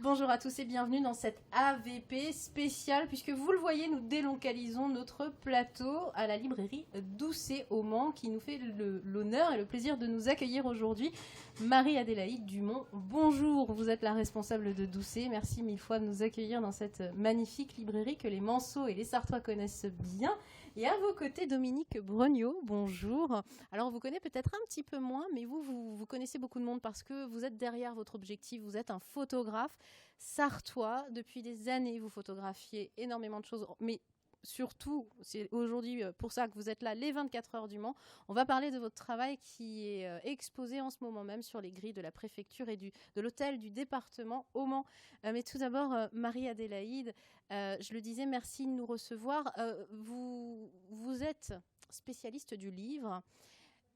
Bonjour à tous et bienvenue dans cette AVP spéciale puisque vous le voyez, nous délocalisons notre plateau à la librairie Doucet au Mans qui nous fait l'honneur et le plaisir de nous accueillir aujourd'hui. Marie-Adélaïde Dumont, bonjour, vous êtes la responsable de Doucet. Merci mille fois de nous accueillir dans cette magnifique librairie que les Manceaux et les Sartois connaissent bien. Et à vos côtés, Dominique Brognaud, bonjour. Alors, on vous connaît peut-être un petit peu moins, mais vous connaissez beaucoup de monde parce que vous êtes derrière votre objectif. Vous êtes un photographe sartois. Depuis des années, vous photographiez énormément de choses, mais surtout, c'est aujourd'hui pour ça que vous êtes là, les 24 heures du Mans. On va parler de votre travail qui est exposé en ce moment même sur les grilles de la préfecture et de l'hôtel du département au Mans. Mais tout d'abord, Marie-Adélaïde, je le disais, merci de nous recevoir. Vous êtes spécialiste du livre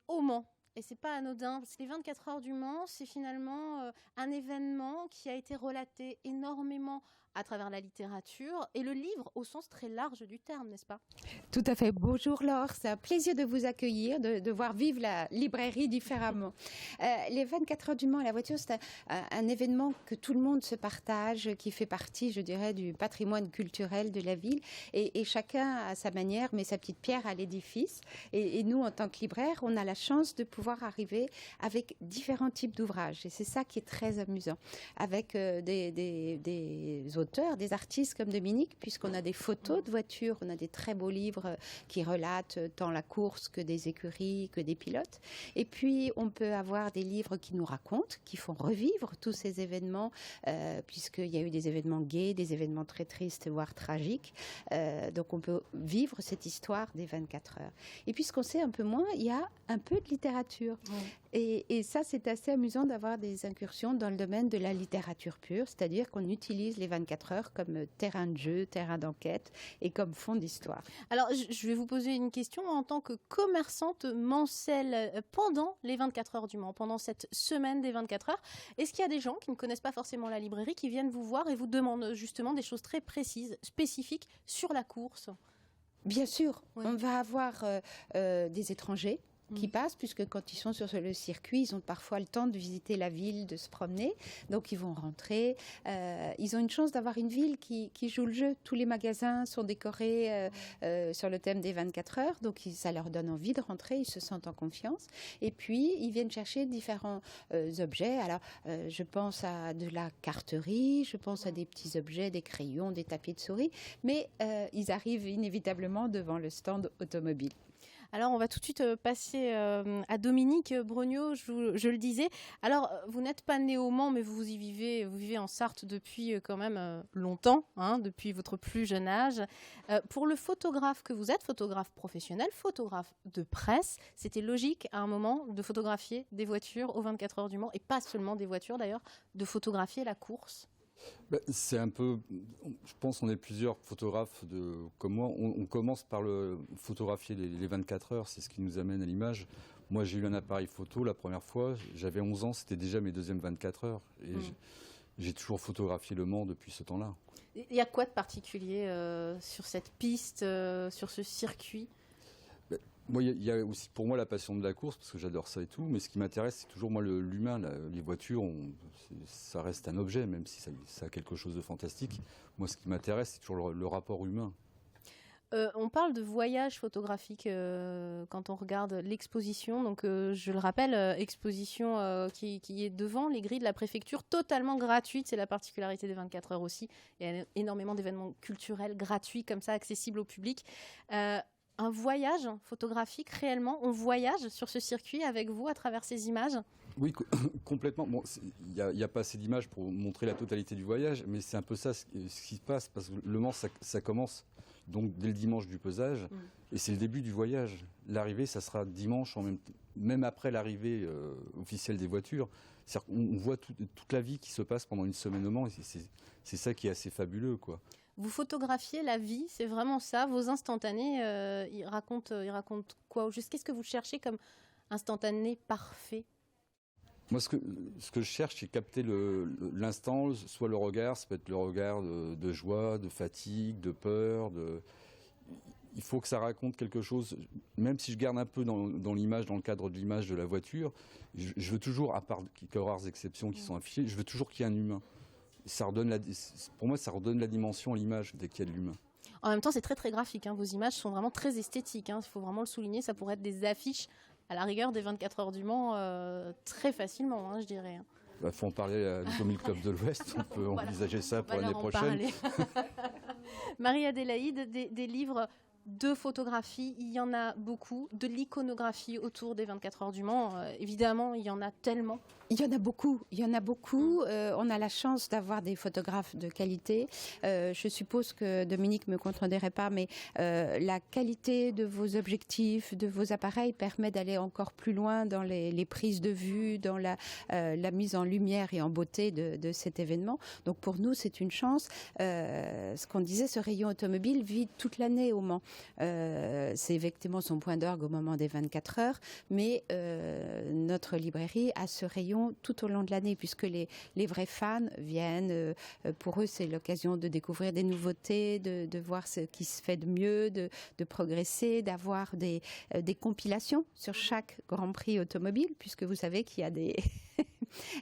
au Mans. Et c'est pas anodin, parce que les 24 heures du Mans, c'est finalement un événement qui a été relaté énormément à travers la littérature et le livre au sens très large du terme, n'est-ce pas? Tout à fait. Bonjour Laure, c'est un plaisir de vous accueillir, de voir vivre la librairie différemment. Les 24 heures du Mans à la voiture, c'est un événement que tout le monde se partage, qui fait partie, je dirais, du patrimoine culturel de la ville. Et chacun, à sa manière, met sa petite pierre à l'édifice. Et nous, en tant que libraire, on a la chance de pouvoir arriver avec différents types d'ouvrages. Et c'est ça qui est très amusant. Avec des auteurs, des artistes comme Dominique, puisqu'on a des photos de voitures, on a des très beaux livres qui relatent tant la course que des écuries, que des pilotes. Et puis, on peut avoir des livres qui nous racontent, qui font revivre tous ces événements, puisqu'il y a eu des événements gais, des événements très tristes, voire tragiques. Donc, on peut vivre cette histoire des 24 heures. Et puis, ce qu'on sait un peu moins, il y a un peu de littérature. Et ça, c'est assez amusant d'avoir des incursions dans le domaine de la littérature pure, c'est-à-dire qu'on utilise les 24 heures comme terrain de jeu, terrain d'enquête et comme fond d'histoire. Alors, je vais vous poser une question en tant que commerçante mancelle pendant les 24 heures du Mans, pendant cette semaine des 24 heures. Est-ce qu'il y a des gens qui ne connaissent pas forcément la librairie qui viennent vous voir et vous demandent justement des choses très précises, spécifiques sur la course? Bien sûr, Ouais. on va avoir des étrangers qui passent, puisque quand ils sont sur le circuit, ils ont parfois le temps de visiter la ville, de se promener, donc ils vont rentrer. Ils ont une chance d'avoir une ville qui joue le jeu. Tous les magasins sont décorés sur le thème des 24 heures, donc ça leur donne envie de rentrer, ils se sentent en confiance. Et puis, ils viennent chercher différents objets. Alors, je pense à de la carterie, je pense à des petits objets, des crayons, des tapis de souris, mais ils arrivent inévitablement devant le stand automobile. Alors, on va tout de suite passer à Dominique Brognaud, je le disais. Alors, vous n'êtes pas né au Mans, mais vous vivez en Sarthe depuis quand même longtemps, hein, depuis votre plus jeune âge. Pour le photographe que vous êtes, photographe professionnel, photographe de presse, c'était logique à un moment de photographier des voitures aux 24 heures du Mans, et pas seulement des voitures d'ailleurs, de photographier la course. C'est un peu, je pense qu'on est plusieurs photographes comme moi. On commence par photographier les 24 heures, c'est ce qui nous amène à l'image. Moi, j'ai eu un appareil photo la première fois, j'avais 11 ans, c'était déjà mes deuxièmes 24 heures. Et j'ai toujours photographié Le Mans depuis ce temps-là. Il y a quoi de particulier sur cette piste, sur ce circuit? Moi, il y a aussi pour moi la passion de la course, parce que j'adore ça et tout, mais ce qui m'intéresse, c'est toujours moi l'humain. Les voitures, ça reste un objet, même si ça a quelque chose de fantastique. Moi, ce qui m'intéresse, c'est toujours le rapport humain. On parle de voyage photographique quand on regarde l'exposition. Donc, je le rappelle, exposition qui est devant les grilles de la préfecture, totalement gratuite. C'est la particularité des 24 heures aussi. Il y a énormément d'événements culturels gratuits, comme ça, accessibles au public. Un voyage photographique, réellement, on voyage sur ce circuit avec vous à travers ces images? Oui, complètement. Bon, il n'y a pas assez d'images pour montrer la totalité du voyage, mais c'est un peu ça ce qui se passe, parce que Le Mans, ça commence donc dès le dimanche du pesage, et c'est le début du voyage. L'arrivée, ça sera dimanche, même après l'arrivée officielle des voitures. On voit toute la vie qui se passe pendant une semaine au Mans, et c'est ça qui est assez fabuleux, quoi. Vous photographiez la vie, c'est vraiment ça. Vos instantanés, ils racontent quoi au juste? Qu'est-ce que vous cherchez comme instantané parfait? Moi, ce que je cherche, c'est capter l'instant, soit le regard, ça peut être le regard de joie, de fatigue, de peur. Il faut que ça raconte quelque chose, même si je garde un peu dans l'image, dans le cadre de l'image de la voiture, je veux toujours, à part quelques rares exceptions qui sont affichées, je veux toujours qu'il y ait un humain. pour moi, ça redonne la dimension à l'image dès qu'il y a de l'humain. En même temps, c'est très très graphique. Vos images sont vraiment très esthétiques. Il faut vraiment le souligner. Ça pourrait être des affiches, à la rigueur, des 24 heures du Mans, très facilement, je dirais. Il faut en parler à l'Automobile Club de l'Ouest. On peut envisager ça pour l'année prochaine. Marie-Adélaïde, des livres de photographie, il y en a beaucoup. De l'iconographie autour des 24 heures du Mans, évidemment, il y en a tellement. Il y en a beaucoup. On a la chance d'avoir des photographes de qualité. Je suppose que Dominique me contredirait pas, mais la qualité de vos objectifs, de vos appareils permet d'aller encore plus loin dans les prises de vue, dans la mise en lumière et en beauté de cet événement. Donc pour nous, c'est une chance. Ce qu'on disait, ce rayon automobile vit toute l'année au Mans. C'est effectivement son point d'orgue au moment des 24 heures, mais notre librairie a ce rayon tout au long de l'année, puisque les vrais fans viennent. Pour eux, c'est l'occasion de découvrir des nouveautés, de voir ce qui se fait de mieux, de progresser, d'avoir des compilations sur chaque Grand Prix automobile, puisque vous savez qu'il y a des...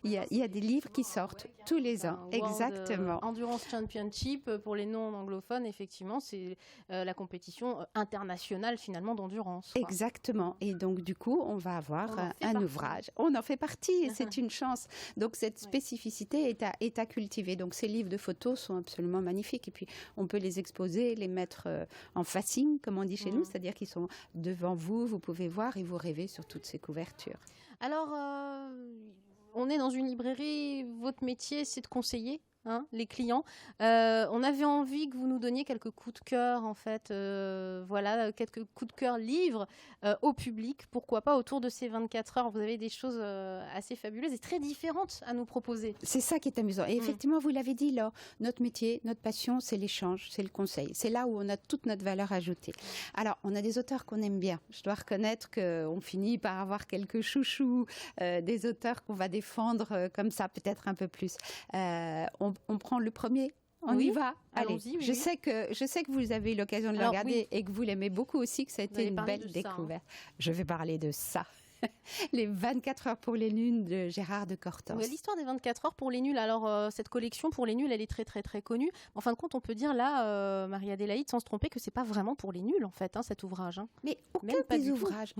il y a des livres qui sortent tous les ans. Exactement. Endurance Championship, pour les non-anglophones, effectivement, c'est la compétition internationale, finalement, d'endurance. Exactement. Et donc, du coup, on va avoir un ouvrage. On en fait partie et c'est une chance. Donc, cette spécificité est à cultiver. Donc, ces livres de photos sont absolument magnifiques. Et puis, on peut les exposer, les mettre en facing, comme on dit chez nous, c'est-à-dire qu'ils sont devant vous, vous pouvez voir et vous rêvez sur toutes ces couvertures. Alors, on est dans une librairie, votre métier, c'est de conseiller les clients. On avait envie que vous nous donniez quelques coups de cœur, en fait, quelques coups de cœur livres au public. Pourquoi pas autour de ces 24 heures. Vous avez des choses assez fabuleuses et très différentes à nous proposer. C'est ça qui est amusant. Et effectivement, vous l'avez dit, Laure, notre métier, notre passion, c'est l'échange, c'est le conseil. C'est là où on a toute notre valeur ajoutée. Alors, on a des auteurs qu'on aime bien. Je dois reconnaître qu'on finit par avoir quelques chouchous, des auteurs qu'on va défendre comme ça, peut-être un peu plus. On prend le premier. On y va. Allez, je sais que vous avez eu l'occasion de le regarder et que vous l'aimez beaucoup aussi, que ça a été une belle découverte. Je vais parler de ça. Les 24 heures pour les nuls de Gérard de Cortens. Oui, l'histoire des 24 heures pour les nuls. Alors, cette collection pour les nuls, elle est très, très, très connue. En fin de compte, on peut dire là, Marie-Adélaïde, sans se tromper, que c'est pas vraiment pour les nuls, en fait, cet ouvrage. Mais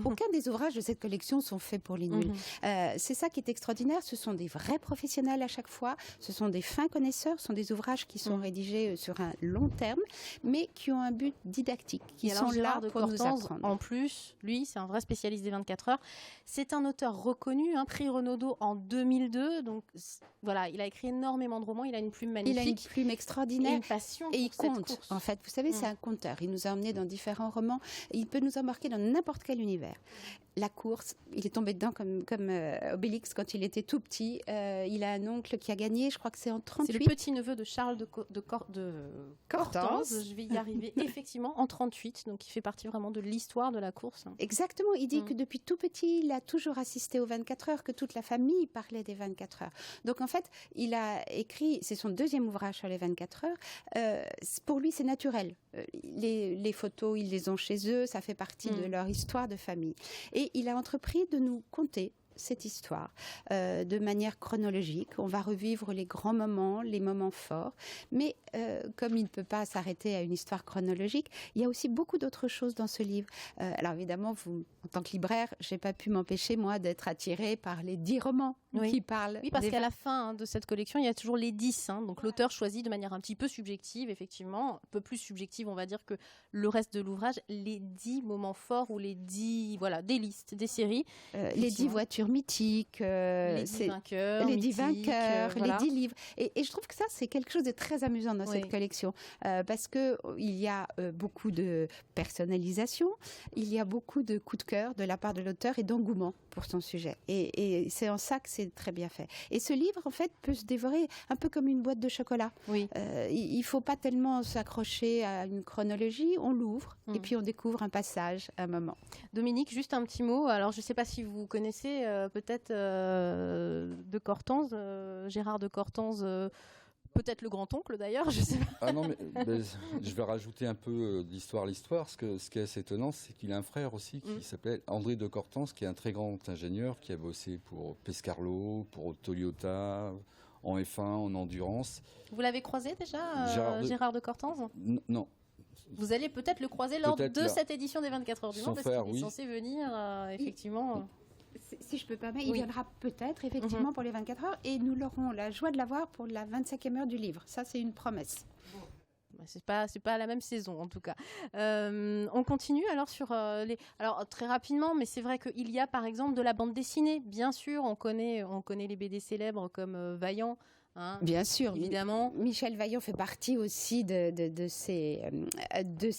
aucun des ouvrages de cette collection sont faits pour les nuls. C'est ça qui est extraordinaire. Ce sont des vrais professionnels à chaque fois. Ce sont des fins connaisseurs. Ce sont des ouvrages qui sont rédigés sur un long terme, mais qui ont un but didactique, qui sont là pour nous apprendre. En plus, lui, c'est un vrai spécialiste des 24 heures. C'est un auteur reconnu, prix Renaudot en 2002. Donc voilà, il a écrit énormément de romans. Il a une plume magnifique. Il a une plume extraordinaire. Et une passion et il compte. En fait, vous savez, c'est un conteur. Il nous a emmenés dans différents romans. Il peut nous embarquer dans n'importe quel univers. La course, il est tombé dedans comme Obélix quand il était tout petit. Il a un oncle qui a gagné, je crois que c'est en 38. C'est le petit-neveu de Charles de Cortens. Je vais y arriver, effectivement, en 38. Donc, il fait partie vraiment de l'histoire de la course. Exactement. Il dit que depuis tout petit, il a toujours assisté aux 24 heures, que toute la famille parlait des 24 heures. Donc, en fait, il a écrit, c'est son deuxième ouvrage sur les 24 heures. Pour lui, c'est naturel. Les photos, ils les ont chez eux. Ça fait partie de leur histoire de famille. Et il a entrepris de nous conter cette histoire de manière chronologique. On va revivre les grands moments, les moments forts. Mais comme il ne peut pas s'arrêter à une histoire chronologique, il y a aussi beaucoup d'autres choses dans ce livre. Alors évidemment, vous, en tant que libraire, je n'ai pas pu m'empêcher, moi, d'être attirée par les 10 romans qui parlent. Oui, parce qu'à la fin de cette collection, il y a toujours les 10. Donc l'auteur choisit de manière un petit peu subjective, effectivement, un peu plus subjective, on va dire, que le reste de l'ouvrage, les 10 moments forts ou les 10, des listes, des séries. Les 10 voitures mythiques, les 10 vainqueurs, les 10 vainqueurs, les 10 livres. Et je trouve que ça, c'est quelque chose de très amusant dans cette collection, parce qu'il y a beaucoup de personnalisation, il y a beaucoup de coups de cœur de la part de l'auteur et d'engouement pour son sujet. Et c'est en ça que c'est très bien fait. Et ce livre, en fait, peut se dévorer un peu comme une boîte de chocolat. Oui. Il ne faut pas tellement s'accrocher à une chronologie, on l'ouvre et puis on découvre un passage, un moment. Dominique, juste un petit mot. Alors, je ne sais pas si vous connaissez peut-être de Cortens, Gérard de Cortens, peut-être le grand-oncle d'ailleurs, je sais pas. Ah non, mais je vais rajouter un peu d'histoire à l'histoire. Ce qui est assez étonnant, c'est qu'il a un frère aussi qui s'appelle André de Cortens, qui est un très grand ingénieur, qui a bossé pour Pescarolo, pour Toyota, en F1, en endurance. Vous l'avez croisé déjà, Gérard de Cortange? Non. Vous allez peut-être le croiser lors de cette édition des 24 heures du Mans, parce qu'il est censé venir, effectivement... Si je peux permettre, il viendra peut-être effectivement pour les 24 heures et nous aurons la joie de l'avoir pour la 25e heure du livre. Ça, c'est une promesse. C'est pas la même saison en tout cas. On continue alors sur alors très rapidement, mais c'est vrai qu'il y a par exemple de la bande dessinée. Bien sûr, on connaît les BD célèbres comme Vaillant. Hein, bien sûr, évidemment. Michel Vaillant fait partie aussi de ces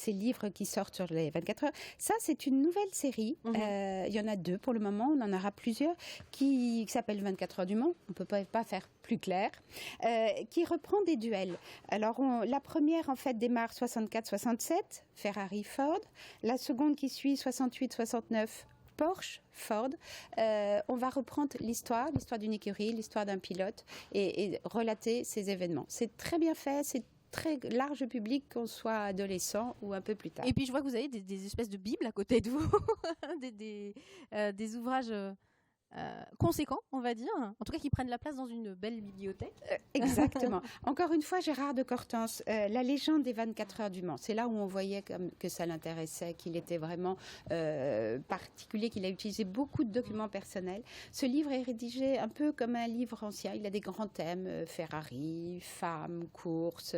livres qui sortent sur les 24 heures. Ça, c'est une nouvelle série. Il y en a 2 pour le moment. On en aura plusieurs qui s'appellent 24 heures du Mans. On ne peut pas faire plus clair. Qui reprend des duels. Alors, la première, en fait, démarre 64-67, Ferrari-Ford. La seconde qui suit 68-69, Porsche, Ford. On va reprendre l'histoire d'une écurie, l'histoire d'un pilote et relater ces événements. C'est très bien fait, c'est très large public, qu'on soit adolescent ou un peu plus tard. Et puis je vois que vous avez des espèces de bibles à côté de vous, des ouvrages conséquents, on va dire, en tout cas qui prennent la place dans une belle bibliothèque. Exactement. Encore une fois, Gérard de Cortange, la légende des 24 heures du Mans, c'est là où on voyait que ça l'intéressait, qu'il était vraiment particulier, qu'il a utilisé beaucoup de documents personnels. Ce livre est rédigé un peu comme un livre ancien, il a des grands thèmes, Ferrari, femmes, courses,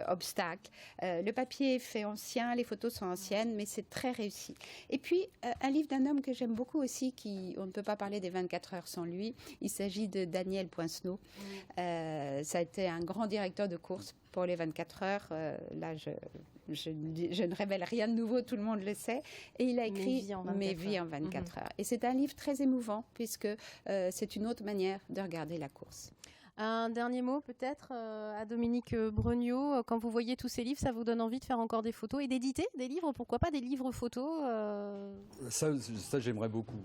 obstacles. Le papier est fait ancien, les photos sont anciennes, mais c'est très réussi. Et puis, un livre d'un homme que j'aime beaucoup aussi, on ne peut pas parler des 24 heures sans lui. Il s'agit de Daniel Poincenot. Ça a été un grand directeur de course pour les 24 heures. Là, je ne révèle rien de nouveau, tout le monde le sait. Et il a écrit Mes vies en 24 heures. Et c'est un livre très émouvant, puisque c'est une autre manière de regarder la course. Un dernier mot peut-être à Dominique Brognaud. Quand vous voyez tous ces livres, ça vous donne envie de faire encore des photos et d'éditer des livres? Pourquoi pas des livres photos Ça j'aimerais beaucoup,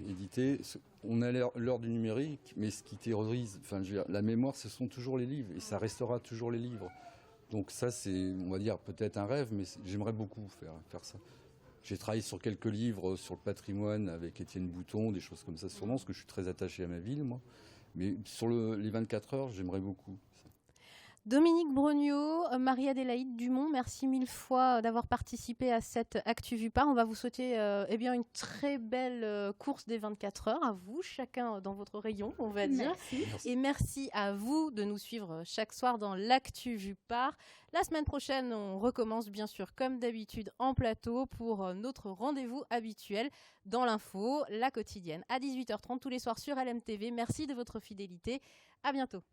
éditer. On a l'heure du numérique, mais ce qui terrorise, la mémoire, ce sont toujours les livres et ça restera toujours les livres. Donc ça, c'est, on va dire, peut-être un rêve, mais j'aimerais beaucoup faire ça. J'ai travaillé sur quelques livres sur le patrimoine avec Étienne Bouton, des choses comme ça, sûrement, parce que je suis très attaché à ma ville, moi. Mais sur les 24 heures, j'aimerais beaucoup. Dominique Brognaud, Marie-Adélaïde Dumont, merci mille fois d'avoir participé à cette Actu Vue Par. On va vous souhaiter une très belle course des 24 heures, à vous, chacun dans votre rayon, on va dire. Merci. Et merci à vous de nous suivre chaque soir dans l'Actu Vue Par. La semaine prochaine, on recommence bien sûr comme d'habitude en plateau pour notre rendez-vous habituel dans l'info, la quotidienne, à 18h30 tous les soirs sur LMTV. Merci de votre fidélité. À bientôt.